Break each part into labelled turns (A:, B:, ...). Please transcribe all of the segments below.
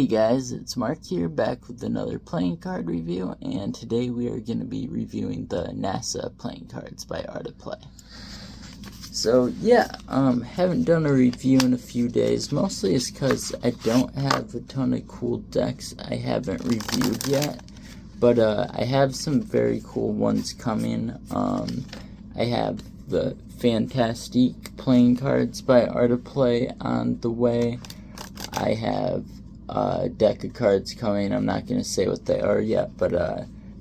A: Hey guys, it's Mark here, back with another playing card review, and today we are going to be reviewing the NASA playing cards by Art of Play. So yeah, haven't done a review in a few days, mostly it's because I don't have a ton of cool decks I haven't reviewed yet, but I have some very cool ones coming. I have the Fantastique playing cards by Art of Play on the way. I have a deck of cards coming. I'm not going to say what they are yet, but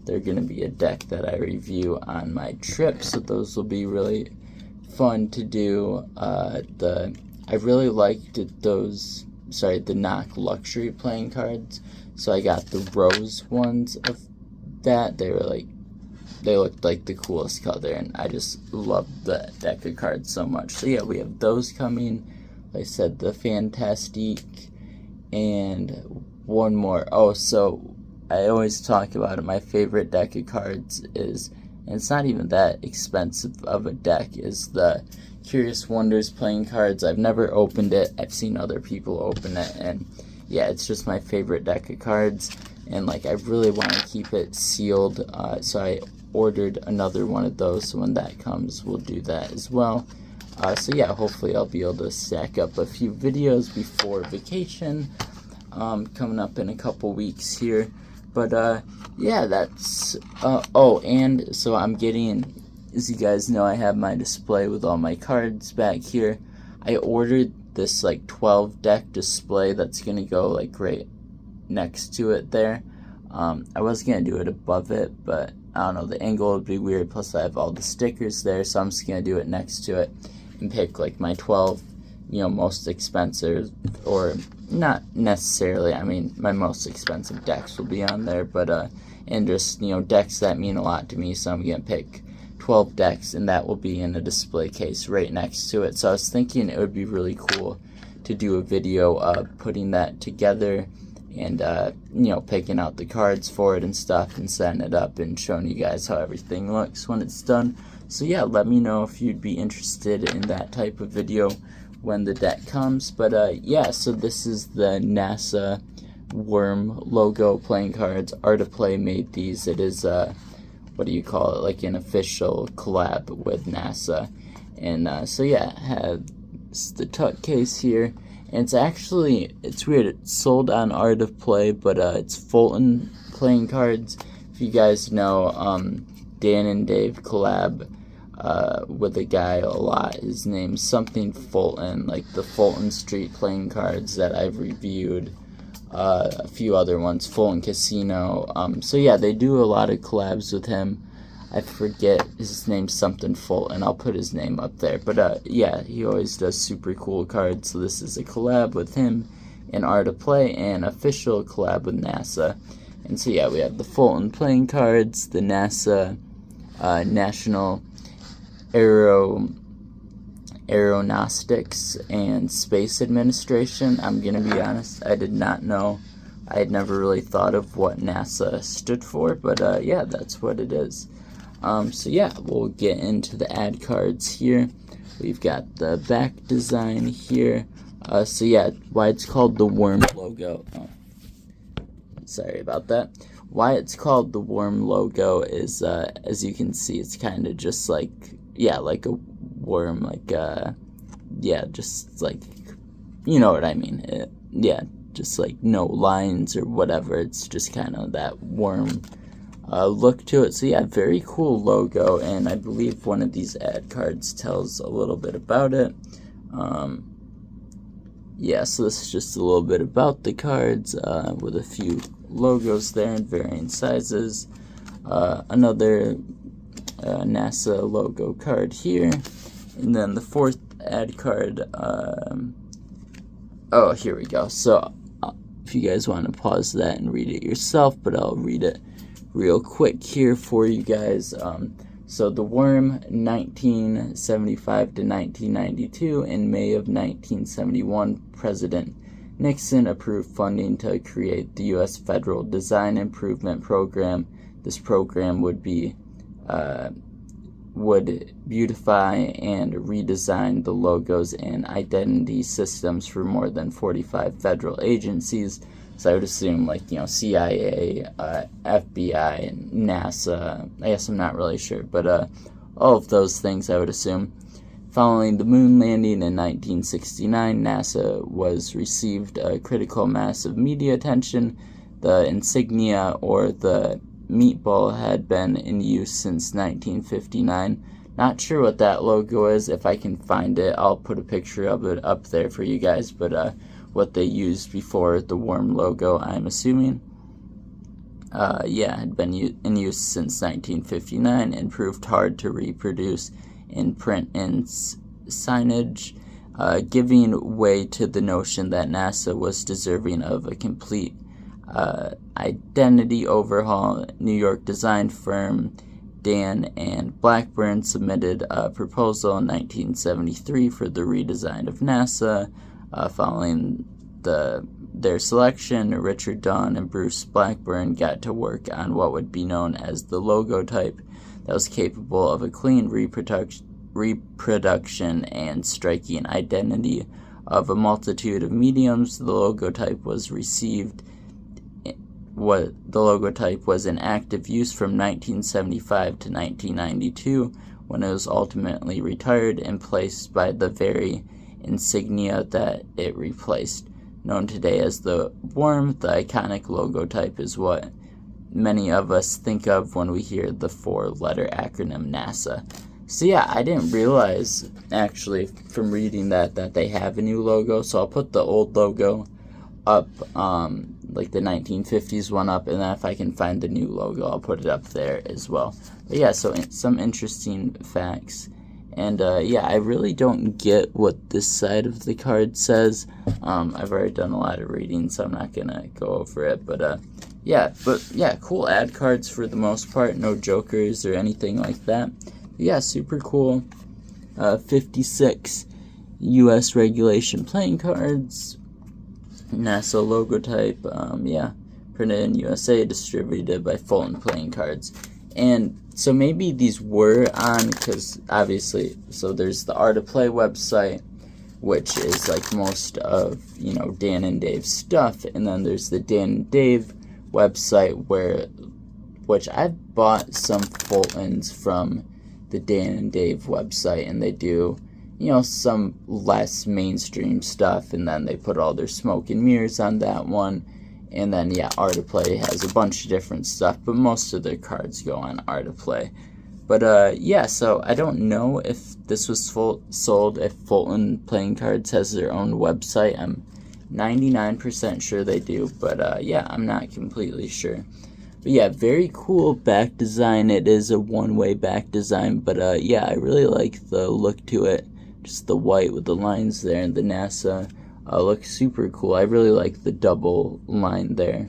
A: they're going to be a deck that I review on my trip, so those will be really fun to do. I really liked the Nock Luxury playing cards, so I got the rose ones of that. They looked like the coolest color, and I just loved the deck of cards so much. So yeah, we have those coming. Like I said, the Fantastique, and one more. Oh, so I always talk about it. My favorite deck of cards is, and it's not even that expensive of a deck, is the Curious Wonders playing cards. I've never opened it. I've seen other people open it, and yeah, it's just my favorite deck of cards. And like, I really want to keep it sealed, so I ordered another one of those. So when that comes, we'll do that as well. So yeah, hopefully I'll be able to stack up a few videos before vacation, coming up in a couple weeks here. But yeah, that's oh, and so I'm getting, as you guys know, I have my display with all my cards back here. I ordered this like 12 deck display that's gonna go like right next to it there. I was gonna do it above it, but I don't know, the angle would be weird, plus I have all the stickers there, so I'm just gonna do it next to it and pick like my 12, most expensive, or not necessarily, I mean, my most expensive decks will be on there, but and just, decks that mean a lot to me, so I'm gonna pick 12 decks, and that will be in a display case right next to it. So I was thinking it would be really cool to do a video of putting that together, and picking out the cards for it and stuff, and setting it up and showing you guys how everything looks when it's done. So yeah, let me know if you'd be interested in that type of video when the deck comes. But yeah, so this is the NASA worm logo playing cards. Art of Play made these. It is what do you call it, like an official collab with NASA. And so yeah, it has the tuck case here. And it's weird, it's sold on Art of Play, but it's Fulton playing cards. If you guys know, Dan and Dave collab with a guy a lot. His name's something Fulton, like the Fulton Street playing cards that I've reviewed. A few other ones, Fulton Casino. So yeah, they do a lot of collabs with him. I forget his name, something Fulton. I'll put his name up there. But yeah, he always does super cool cards. So this is a collab with him and Art of Play, and official collab with NASA. And so yeah, we have the Fulton playing cards, the NASA National Aeronautics and Space Administration. I'm gonna be honest, I did not know. I had never really thought of what NASA stood for, but yeah, that's what it is. So yeah, we'll get into the ad cards here. We've got the back design here. So yeah, why it's called the worm logo. Oh, sorry about that. Why it's called the worm logo is, as you can see, it's kind of just like, yeah, like a worm, like, yeah, just like, you know what I mean. Yeah, just like no lines or whatever. It's just kind of that worm look to it. So yeah, very cool logo, and I believe one of these ad cards tells a little bit about it. Yeah, so this is just a little bit about the cards, with a few logos there in varying sizes. Another NASA logo card here, and then the fourth ad card. Oh, here we go. So if you guys want to pause that and read it yourself, but I'll read it real quick here for you guys. So the worm, 1975 to 1992. In May of 1971, President Nixon approved funding to create the U.S. Federal Design Improvement Program. This program would beautify and redesign the logos and identity systems for more than 45 federal agencies, So I would assume, like, CIA, FBI, and NASA. I guess I'm not really sure, but all of those things I would assume. Following the moon landing in 1969, NASA received a critical mass of media attention. The insignia, or the meatball, had been in use since 1959. Not sure what that logo is. If I can find it, I'll put a picture of it up there for you guys, but what they used before the worm logo, I'm assuming. Had been in use since 1959 and proved hard to reproduce in print and signage, giving way to the notion that NASA was deserving of a complete identity overhaul. New York design firm Dan and Blackburn submitted a proposal in 1973 for the redesign of NASA. Following their selection, Richard Dawn and Bruce Blackburn got to work on what would be known as the logotype that was capable of a clean reproduction and striking identity of a multitude of mediums. The logotype was in active use from 1975 to 1992, when it was ultimately retired and placed by the very insignia that it replaced. Known today as the worm, the iconic logotype is what many of us think of when we hear the four-letter acronym NASA. So yeah, I didn't realize, actually, from reading that they have a new logo. So I'll put the old logo up, like the 1950s one up, and then if I can find the new logo, I'll put it up there as well. But yeah, so some interesting facts. And I really don't get what this side of the card says. I've already done a lot of reading, so I'm not gonna go over it. But cool ad cards for the most part. No jokers or anything like that. Yeah, super cool. 56 U.S. regulation playing cards. NASA logotype. Printed in USA, distributed by Fulton Playing Cards. And so maybe these were on, because obviously, so there's the Art of Play website, which is like most of, Dan and Dave's stuff, and then there's the Dan and Dave website, which I've bought some Fultons from the Dan and Dave website, and they do, some less mainstream stuff, and then they put all their smoke and mirrors on that one. And then, Art of Play has a bunch of different stuff, but most of their cards go on Art of Play. But, so I don't know if this was sold, if Fulton Playing Cards has their own website. I'm 99% sure they do, but, I'm not completely sure. But, very cool back design. It is a one-way back design, but, I really like the look to it. Just the white with the lines there and the NASA. Looks super cool. I really like the double line there,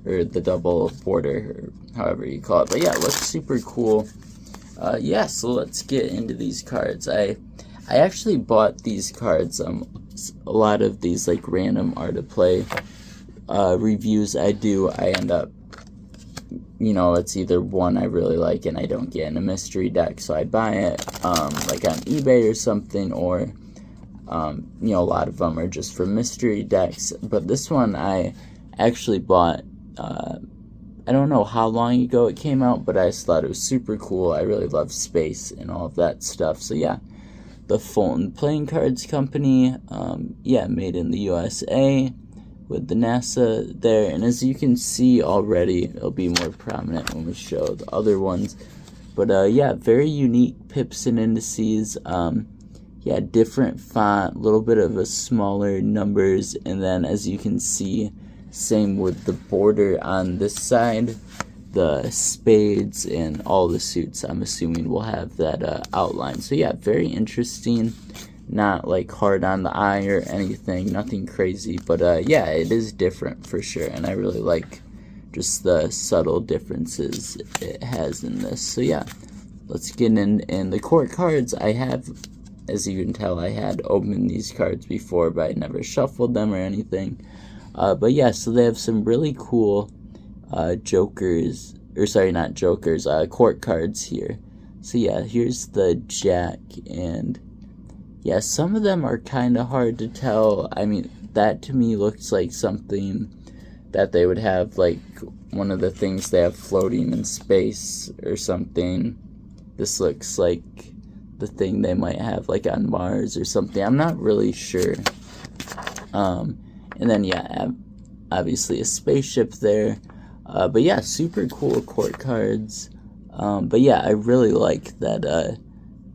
A: or the double border, or however you call it. But it looks super cool. So let's get into these cards. I actually bought these cards. A lot of these like random Art of Play reviews I do, I end up, it's either one I really like and I don't get in a mystery deck, so I buy it like on eBay or something, or a lot of them are just for mystery decks. But this one I actually bought, I don't know how long ago it came out, but I just thought it was super cool. I really love space and all of that stuff. So the Fulton Playing Cards Company, made in the USA, with the NASA there. And as you can see already, it'll be more prominent when we show the other ones. But very unique pips and indices. Different font, a little bit of a smaller numbers, and then as you can see, same with the border on this side, the spades and all the suits, I'm assuming, will have that outline. So very interesting, not like hard on the eye or anything, nothing crazy, but it is different for sure, and I really like just the subtle differences it has in this. So let's get in the court cards. I have, as you can tell, I had opened these cards before, but I never shuffled them or anything. So they have some really cool court cards here. So here's the Jack, and some of them are kind of hard to tell. I mean, that to me looks like something that they would have like one of the things they have floating in space or something. This looks like the thing they might have like on Mars or something. I'm not really sure. And then yeah, obviously a spaceship there. But yeah, super cool court cards. But yeah, I really like that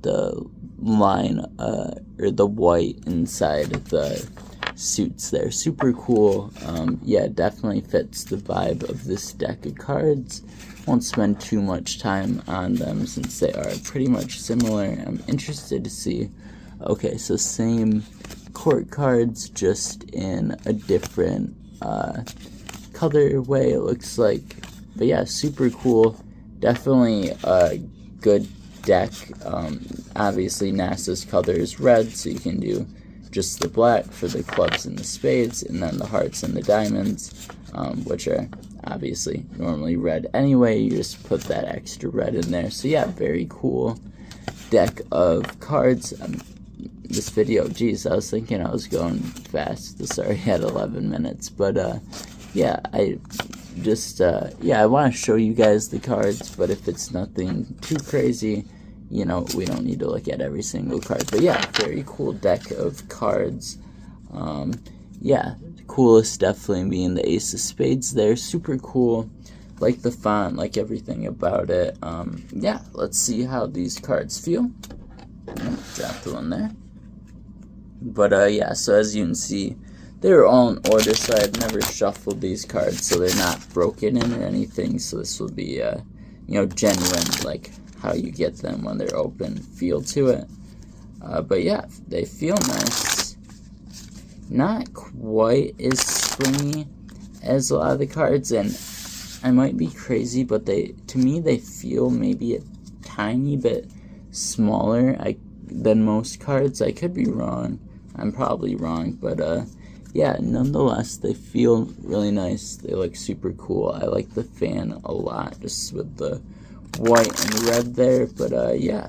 A: the line or the white inside the suits there. Super cool. Yeah, definitely fits the vibe of this deck of cards. Won't spend too much time on them since they are pretty much similar. I'm interested to see. Okay, so same court cards, just in a different colorway, it looks like. But yeah, super cool. Definitely a good deck. Obviously NASA's color is red, so you can do just the black for the clubs and the spades, and then the hearts and the diamonds, which are obviously normally red anyway. You just put that extra red in there. So yeah, very cool deck of cards. This video, geez, I was thinking I was going fast. Sorry, I had 11 minutes, but yeah, I just yeah, I want to show you guys the cards, but if it's nothing too crazy, you know, we don't need to look at every single card. But yeah, very cool deck of cards. Yeah, coolest definitely being the Ace of Spades there. Super cool. Like the font, like everything about it. Yeah, let's see how these cards feel. Drop the one there. But yeah, so as you can see, they're all in order, so I've never shuffled these cards, so they're not broken in or anything. So this will be you know, genuine, like how you get them when they're open feel to it. But yeah, they feel nice. Not quite as springy as a lot of the cards, and I might be crazy, but to me they feel maybe a tiny bit smaller than most cards. I could be wrong. I'm probably wrong, but yeah, nonetheless, they feel really nice. They look super cool. I like the fan a lot, just with the white and red there. But yeah,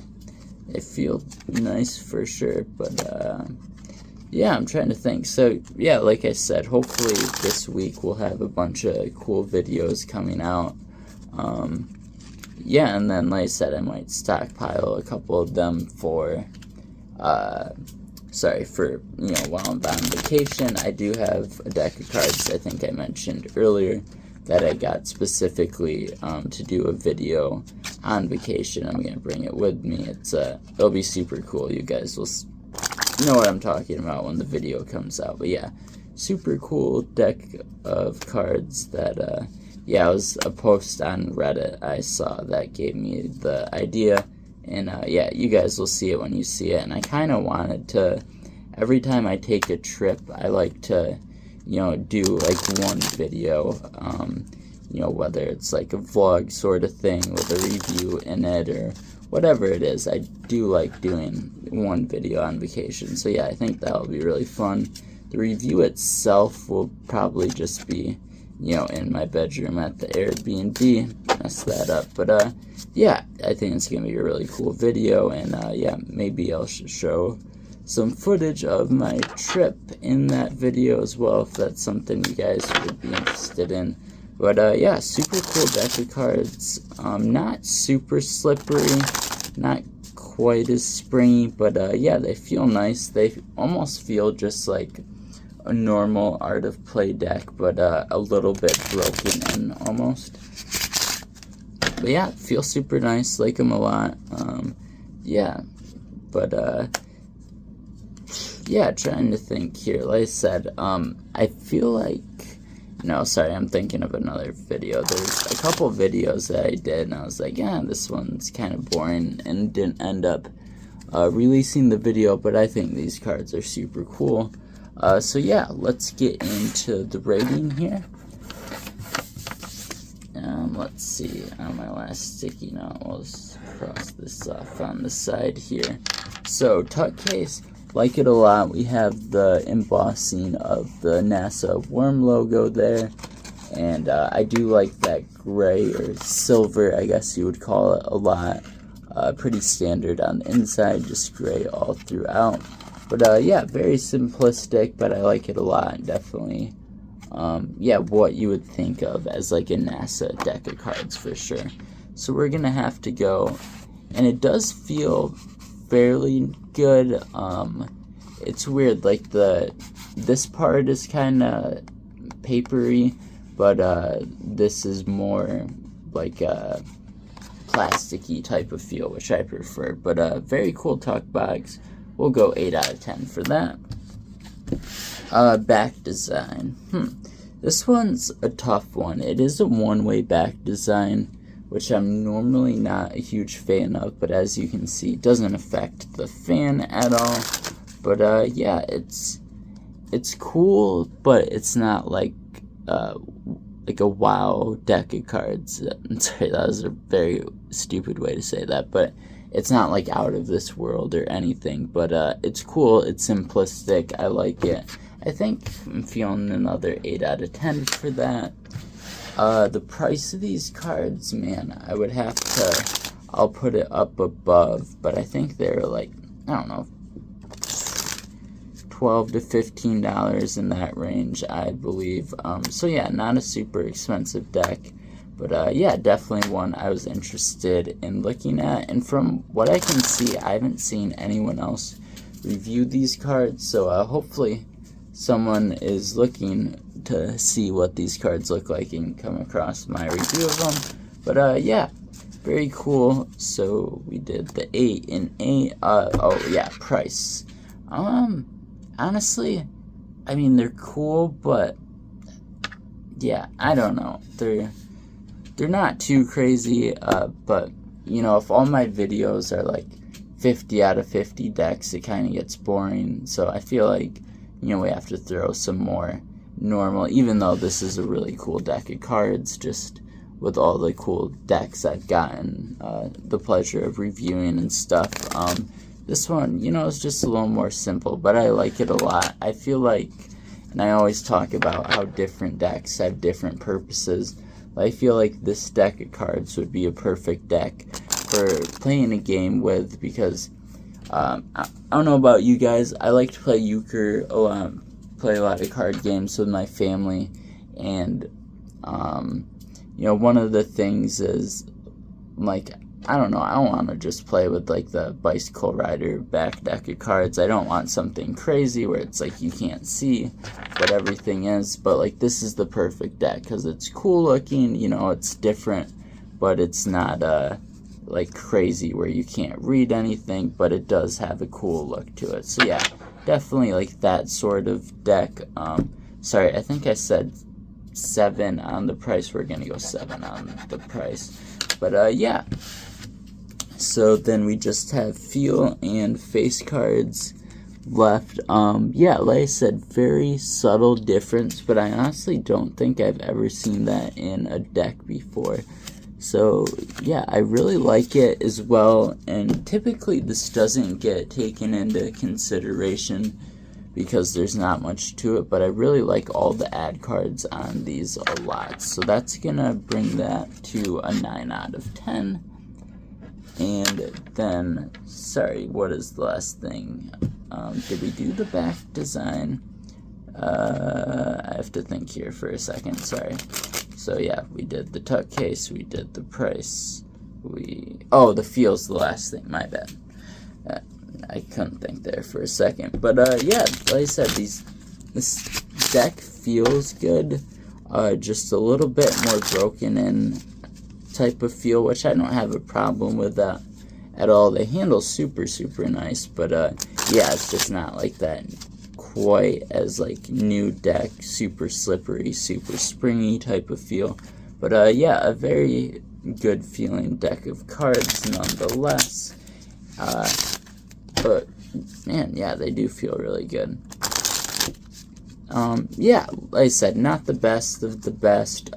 A: they feel nice for sure. But yeah, I'm trying to think. So yeah, like I said, hopefully this week we'll have a bunch of cool videos coming out. Yeah, and then like I said, I might stockpile a couple of them for for, you know, while I'm on vacation. I do have a deck of cards I think I mentioned earlier that I got specifically to do a video on vacation. I'm gonna bring it with me. It'll be super cool. You guys will know what I'm talking about when the video comes out. But yeah, super cool deck of cards that yeah, it was a post on Reddit I saw that gave me the idea. And yeah, you guys will see it when you see it. And I kind of wanted to, every time I take a trip, I like to, you know, do like one video, you know, whether it's like a vlog sort of thing with a review in it or whatever it is. I do like doing one video on vacation. So yeah, I think that'll be really fun. The review itself will probably just be, you know, in my bedroom at the Airbnb. Mess that up. But yeah, I think it's gonna be a really cool video. And yeah, maybe I'll show some footage of my trip in that video as well, if that's something you guys would be interested in. But yeah, super cool deck of cards. Not super slippery, not quite as springy, but yeah, they feel nice. They almost feel just like a normal Art of Play deck, but a little bit broken in almost. But yeah, feel super nice, like them a lot. Yeah, but yeah, trying to think here. Like I said, I feel like, no, sorry, I'm thinking of another video. There's a couple videos that I did, and I was like, yeah, this one's kind of boring, and didn't end up releasing the video, but I think these cards are super cool. So yeah, let's get into the rating here. Let's see, on my last sticky note, we'll just cross this off on the side here. So, tuck case, like it a lot. We have the embossing of the NASA worm logo there, and I do like that gray or silver, I guess you would call it, a lot. Pretty standard on the inside, just gray all throughout. But yeah, very simplistic, but I like it a lot. Definitely yeah, what you would think of as like a NASA deck of cards for sure. So we're gonna have to go, and it does feel fairly good. It's weird, like this part is kind of papery, but this is more like a plasticky type of feel, which I prefer. But very cool tuck box. We'll go 8 out of 10 for that. Back design. This one's a tough one. It is a one-way back design, which I'm normally not a huge fan of, but as you can see, it doesn't affect the fan at all. But yeah, it's cool, but it's not like a wow deck of cards. I'm sorry, that was a very stupid way to say that, but it's not like out of this world or anything. But it's cool, it's simplistic, I like it. I think I'm feeling another 8 out of 10 for that. The price of these cards, man, I would have to, I'll put it up above, but I think they're like, I don't know, $12 to $15 in that range, I believe. So yeah, not a super expensive deck, but yeah, definitely one I was interested in looking at. And from what I can see, I haven't seen anyone else review these cards, so hopefully someone is looking to see what these cards look like and come across my review of them. But yeah, very cool. So we did the 8 and 8. Oh yeah, price. Honestly, I mean, they're cool, but yeah, I don't know. They're not too crazy, but you know, if all my videos are like 50 out of 50 decks, it kind of gets boring. So I feel like, you know, we have to throw some more normal, even though this is a really cool deck of cards, just with all the cool decks I've gotten the pleasure of reviewing and stuff. This one, you know, is just a little more simple, but I like it a lot. I feel like, and I always talk about how different decks have different purposes. I feel like this deck of cards would be a perfect deck for playing a game with, because I don't know about you guys, I like to play euchre a lot, play a lot of card games with my family, and you know, one of the things is, like, I don't know, I don't want to just play with like the Bicycle Rider back deck of cards. I don't want something crazy where it's like you can't see what everything is, but like this is the perfect deck because it's cool looking, you know, it's different, but it's not like crazy where you can't read anything, but it does have a cool look to it. So yeah, definitely like that sort of deck. Sorry, I think I said 7 on the price. We're gonna go 7 on the price, but yeah. So then we just have feel and face cards left. Yeah, like I said, very subtle difference, but I honestly don't think I've ever seen that in a deck before. So yeah, I really like it as well, and typically this doesn't get taken into consideration because there's not much to it, but I really like all the ad cards on these a lot. So that's gonna bring that to a 9 out of 10. And then, sorry, what is the last thing? Did we do the back design? I have to think here for a second, sorry. So yeah, we did the tuck case, we did the price, oh, the feel's the last thing, my bad. I couldn't think there for a second. But yeah, like I said, this deck feels good, just a little bit more broken in type of feel, which I don't have a problem with that at all. They handle super nice, but yeah, it's just not like that quite as like new deck, super slippery, super springy type of feel. But yeah, a very good feeling deck of cards nonetheless. But man, yeah, they do feel really good. Yeah, like I said, not the best of the best.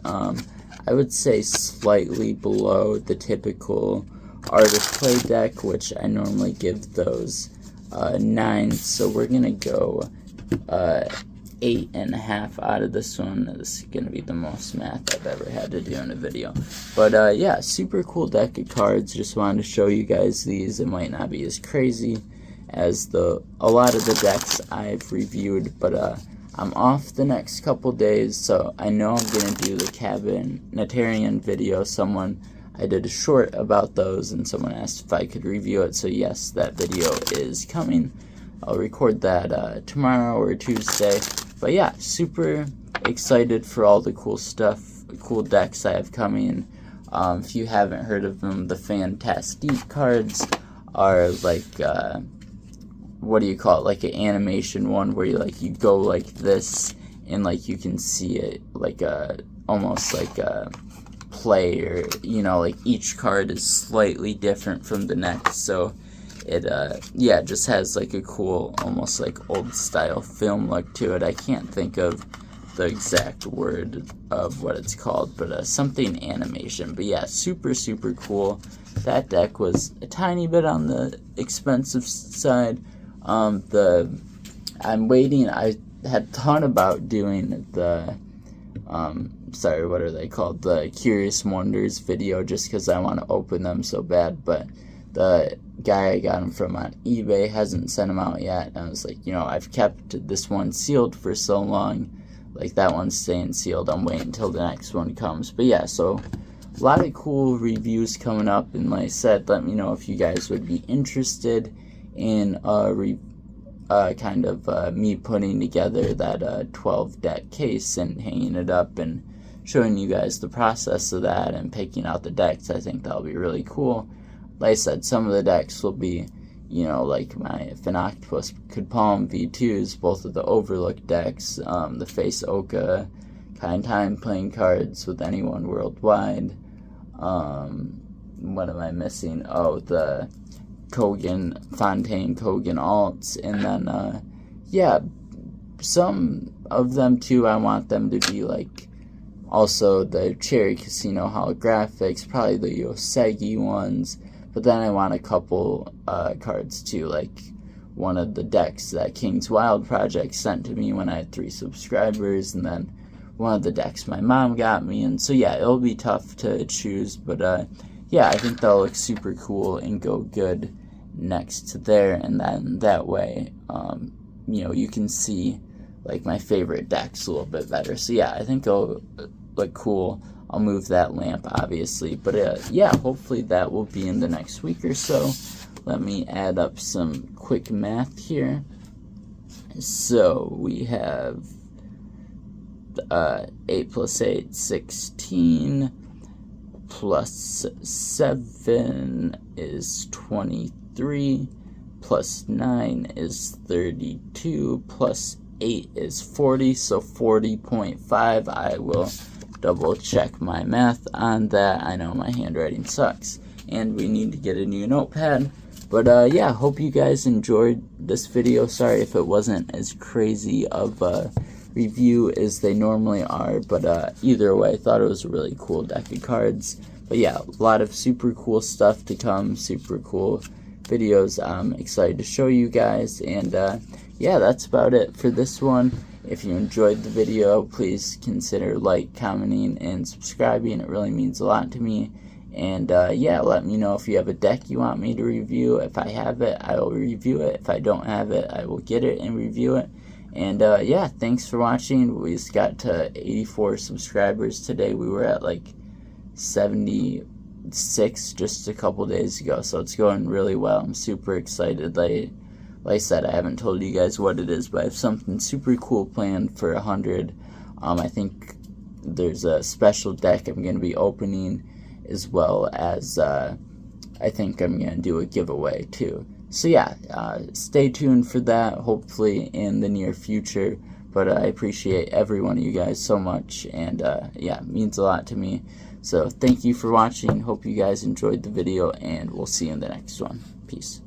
A: I would say slightly below the typical Art of Play deck, which I normally give those 9. So we're gonna go 8.5 out of this one. This is gonna be the most math I've ever had to do in a video. But yeah, super cool deck of cards. Just wanted to show you guys these. It might not be as crazy as a lot of the decks I've reviewed, but I'm off the next couple days, so I know I'm going to do the Cabinetarian video. I did a short about those, and someone asked if I could review it, so yes, that video is coming. I'll record that tomorrow or Tuesday. But yeah, super excited for all the cool stuff, cool decks I have coming. If you haven't heard of them, the Fantastique cards are like, what do you call it, like an animation one where you go like this, and like you can see it like almost like a play, or like each card is slightly different from the next, so it yeah, just has like a cool, almost like old style film look to it. I can't think of the exact word of what it's called, but something animation. But yeah, super cool. That deck was a tiny bit on the expensive side. I'm waiting. I had thought about doing the sorry, what are they called, the Curious Wonders video, just because I want to open them so bad, but the guy I got them from on eBay hasn't sent them out yet, and I was like, I've kept this one sealed for so long, like that one's staying sealed. I'm waiting until the next one comes. But yeah, so a lot of cool reviews coming up, and like I said, let me know if you guys would be interested in kind of me putting together that 12 deck case and hanging it up and showing you guys the process of that and picking out the decks. I think that'll be really cool. Like I said, some of the decks will be, like my Phenoctopus Could-Palm V2s, both of the Overlook decks, the Face Oka, Kind Time playing cards with anyone worldwide. What am I missing? Oh, the Fontaine Kogan alts, and then, yeah, some of them too, I want them to be like, also the Cherry Casino holographics, probably the Yosegi ones, but then I want a couple cards too, like one of the decks that King's Wild Project sent to me when I had 3 subscribers, and then one of the decks my mom got me, and so yeah, it'll be tough to choose, but yeah, I think that'll look super cool and go good next to there, and then that way, you can see like my favorite decks a little bit better. So yeah, I think it'll look cool. I'll move that lamp, obviously, but yeah, hopefully that will be in the next week or so. Let me add up some quick math here. So we have 8 plus 8, 16, plus 7 is 23, plus 9 is 32, plus 8 is 40, so 40.5. I will double check my math on that. I know my handwriting sucks, and we need to get a new notepad. But yeah, hope you guys enjoyed this video. Sorry if it wasn't as crazy of a review as they normally are, but either way, I thought it was a really cool deck of cards. But yeah, a lot of super cool stuff to come, super cool videos I'm excited to show you guys, and yeah, that's about it for this one. If you enjoyed the video, please consider commenting, and subscribing. It really means a lot to me. And yeah, let me know if you have a deck you want me to review. If I have it, I will review it. If I don't have it, I will get it and review it. And yeah, thanks for watching. We just got to 84 subscribers today. We were at like 76 just a couple days ago, so it's going really well. I'm super excited. Like I said, I haven't told you guys what it is, but I have something super cool planned for 100. I think there's a special deck I'm going to be opening, as well as I think I'm going to do a giveaway too. So yeah, stay tuned for that, hopefully in the near future. But I appreciate every one of you guys so much, and yeah, it means a lot to me. So thank you for watching. Hope you guys enjoyed the video, and we'll see you in the next one. Peace.